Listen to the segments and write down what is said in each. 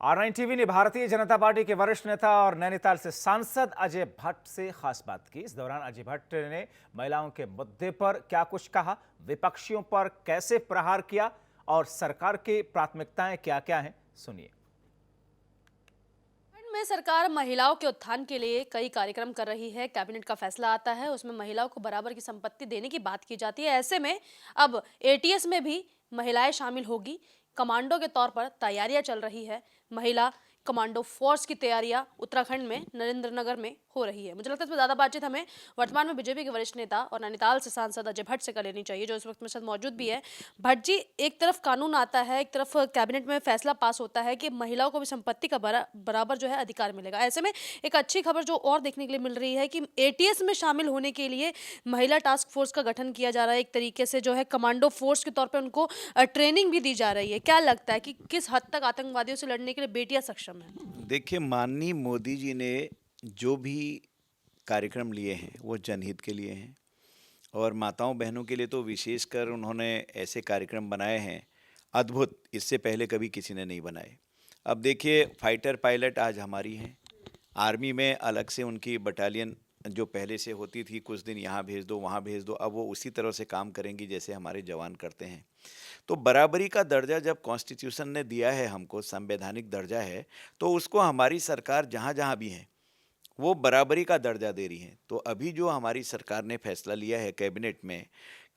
R9 TV ने Bharatiya Janata party के वरिष्ठ नेता और नैनीताल से सांसद अजय भट्ट से खास बात की। इस दौरान अजय भट्ट ने महिलाओं के मुद्दे पर क्या कुछ कहा, विपक्षियों पर कैसे प्रहार किया और सरकार की प्राथमिकताएं क्या-क्या हैं, सुनिए। उत्तराखंड में सरकार महिलाओं के उत्थान के लिए कई कार्यक्रम कर रही है। कैबिनेट का फैसला आता है, उसमें महिलाओं को बराबर की संपत्ति देने की बात की जाती है। ऐसे में अब एटीएस में भी महिलाएं शामिल होगी। कमांडो के तौर पर तैयारियां चल रही है। महिला कमांडो फोर्स की तैयारियां उत्तराखंड में नरेंद्रनगर में हो रही है। मुझे लगता है इसमें ज्यादा बातचीत हमें वर्तमान में बीजेपी के वरिष्ठ नेता और नैनीताल से सांसद अजय भट्ट से कर लेनी चाहिए, जो इस वक्त मेरे साथ मौजूद भी है। भट्ट जी, एक तरफ कानून आता है, एक तरफ कैबिनेट में फैसला पास होता है कि महिलाओं को भी संपत्ति का बराबर जो है अधिकार मिलेगा। ऐसे में एक अच्छी खबर जो और देखने के लिए मिल रही है कि एटीएस में शामिल होने के लिए महिला टास्क फोर्स का गठन किया जा रहा है। एक तरीके से जो है कमांडो फोर्स के तौर पर उनको ट्रेनिंग भी दी जा रही है। क्या लगता है कि किस हद तक आतंकवादियों से लड़ने के लिए बेटियां सक्षम है? देखिए, माननीय मोदी जी ने जो भी कार्यक्रम लिए हैं वो जनहित के लिए हैं और माताओं बहनों के लिए तो विशेषकर उन्होंने ऐसे कार्यक्रम बनाए हैं अद्भुत, इससे पहले कभी किसी ने नहीं बनाए। अब देखिए, फाइटर पायलट आज हमारी हैं, आर्मी में अलग से उनकी बटालियन जो पहले से होती थी, कुछ दिन यहाँ भेज दो वहाँ भेज दो, अब वो उसी तरह से काम करेंगी जैसे हमारे जवान करते हैं। तो बराबरी का दर्जा जब कॉन्स्टिट्यूशन ने दिया है हमको, संवैधानिक दर्जा है, तो उसको हमारी सरकार जहाँ जहाँ भी है वो बराबरी का दर्जा दे रही है। तो अभी जो हमारी सरकार ने फैसला लिया है कैबिनेट में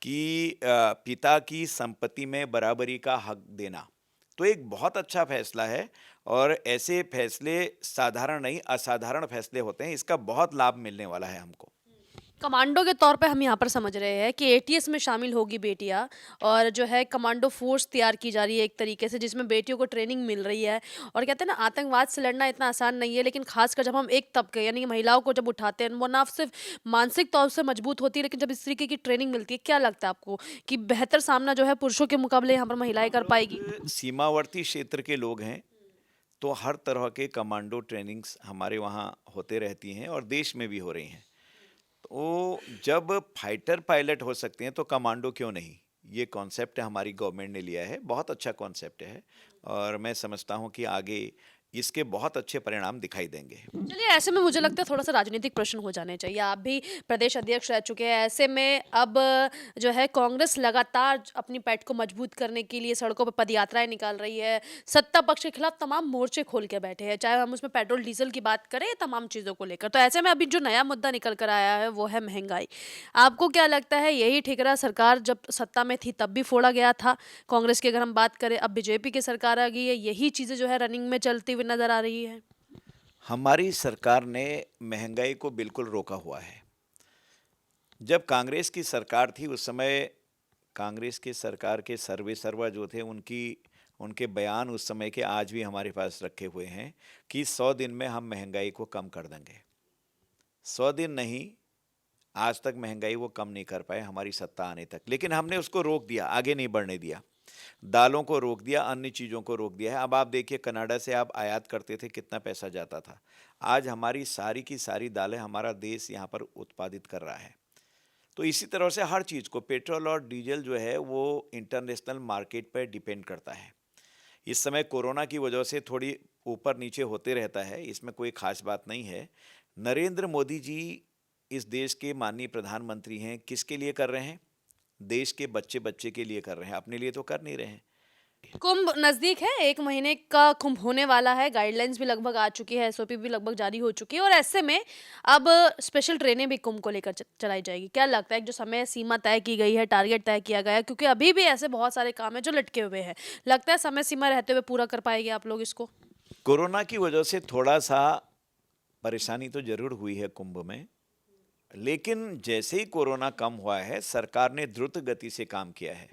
कि पिता की संपत्ति में बराबरी का हक देना, तो एक बहुत अच्छा फैसला है। और ऐसे फैसले साधारण नहीं, असाधारण फैसले होते हैं। इसका बहुत लाभ मिलने वाला है हमको। कमांडो के तौर पे हम यहाँ पर समझ रहे हैं कि एटीएस में शामिल होगी बेटियां, और जो है कमांडो फोर्स तैयार की जा रही है एक तरीके से, जिसमें बेटियों को ट्रेनिंग मिल रही है। और कहते हैं ना, आतंकवाद से लड़ना इतना आसान नहीं है, लेकिन खासकर जब हम एक तबके यानी कि महिलाओं को जब उठाते हैं, वो ना सिर्फ मानसिक तौर से मजबूत होती है, लेकिन जब इस तरीके की ट्रेनिंग मिलती है, क्या लगता है आपको कि बेहतर सामना जो है पुरुषों के मुकाबले यहाँ पर महिलाएं कर हम पाएगी? लोग सीमावर्ती क्षेत्र के लोग हैं, तो हर तरह के कमांडो ट्रेनिंग्स हमारे वहाँ होते रहती हैं और देश में भी हो रही हैं। तो जब फाइटर पायलट हो सकते हैं तो कमांडो क्यों नहीं? ये कॉन्सेप्ट हमारी गवर्नमेंट ने लिया है, बहुत अच्छा कॉन्सेप्ट है और मैं समझता हूँ कि आगे इसके बहुत अच्छे परिणाम दिखाई देंगे। चलिए, ऐसे में मुझे लगता है थोड़ा-सा राजनीतिक प्रश्न हो जाने चाहिए। आप भी प्रदेश अध्यक्ष रह चुके हैं। ऐसे में अब जो है कांग्रेस लगातार अपनी पैठ को मजबूत करने के लिए सड़कों पे पदयात्राएँ निकाल रही है। सत्ता पक्ष के खिलाफ तमाम मोर्चे खोल के बैठे हैं, चाहे हम उसमें पेट्रोल डीजल की बात करें या तमाम चीज़ों को लेकर। तो ऐसे में अभी जो नया मुद्दा निकल कर आया है वो है महँगाई। आपको क्या लगता है, यही ठिकरा सरकार जब सत्ता में थी तब भी फोड़ा गया था? कांग्रेस की अगर हम बात करें, अब बीजेपी की सरकार आ गई है, यही चीज़ें जो है रनिंग में चलती हुई नज़र आ रही है? हमारी सरकार ने महंगाई को बिल्कुल रोका हुआ है। जब कांग्रेस की सरकार थी उस समय कांग्रेस की सरकार के सर्वे सर्वा जो थे उनके बयान उस समय के आज भी हमारे पास रखे हुए हैं कि 100 दिन में हम महंगाई को कम कर देंगे। 100 दिन नहीं, आज तक महंगाई वो कम नहीं कर पाए हमारी सत्ता आने तक, लेकिन हमने उसको रोक दिया, आगे नहीं बढ़ने दिया। दालों को रोक दिया, अन्य चीज़ों को रोक दिया है। अब आप देखिए, कनाडा से आप आयात करते थे, कितना पैसा जाता था। आज हमारी सारी की सारी दालें हमारा देश यहाँ पर उत्पादित कर रहा है। तो इसी तरह से हर चीज़ को, पेट्रोल और डीजल जो है वो इंटरनेशनल मार्केट पर डिपेंड करता है। इस समय कोरोना की वजह से थोड़ी ऊपर नीचे होते रहता है, इसमें कोई खास बात नहीं है। नरेंद्र मोदी जी इस देश के माननीय प्रधानमंत्री हैं, किसके लिए कर रहे हैं? देश के बच्चे बच्चे के लिए कर रहे हैं, अपने लिए तो कर नहीं रहे हैं। कुंभ नजदीक है, 1 महीने का कुंभ होने वाला है। गाइडलाइंस भी लगभग आ चुकी है, एसओपी भी लगभग जारी हो चुकी है, और ऐसे में अब स्पेशल ट्रेनें भी कुंभ को लेकर चलाई जाएगी। क्या लगता है, जो समय सीमा तय की गई है, टारगेट तय किया गया है, क्योंकि अभी भी ऐसे बहुत सारे काम हैं जो लटके हुए हैं, लगता है समय सीमा रहते हुए पूरा कर पाएंगे आप लोग इसको? कोरोना की वजह से थोड़ा सा परेशानी तो जरूर हुई है कुंभ में, लेकिन जैसे ही कोरोना कम हुआ है सरकार ने द्रुत गति से काम किया है।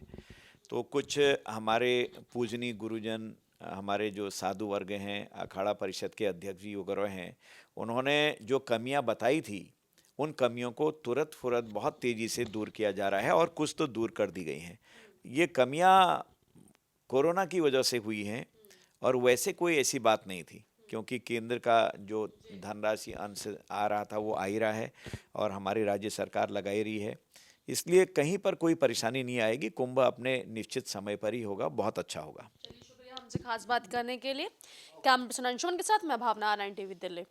तो कुछ हमारे पूजनीय गुरुजन, हमारे जो साधु वर्ग हैं, अखाड़ा परिषद के अध्यक्ष जी वगैरह हैं, उन्होंने जो कमियां बताई थी उन कमियों को तुरंत फुरत बहुत तेज़ी से दूर किया जा रहा है और कुछ तो दूर कर दी गई हैं। ये कमियां कोरोना की वजह से हुई हैं और वैसे कोई ऐसी बात नहीं थी, क्योंकि केंद्र का जो धनराशि अंश आ रहा था वो आ ही रहा है और हमारी राज्य सरकार लगा ही रही है। इसलिए कहीं पर कोई परेशानी नहीं आएगी। कुंभ अपने निश्चित समय पर ही होगा, बहुत अच्छा होगा। हमसे खास बात करने के लिए। कैमरा पर्सन अंशुमन के साथ मैं भावना, 9 टीवी दिल्ली।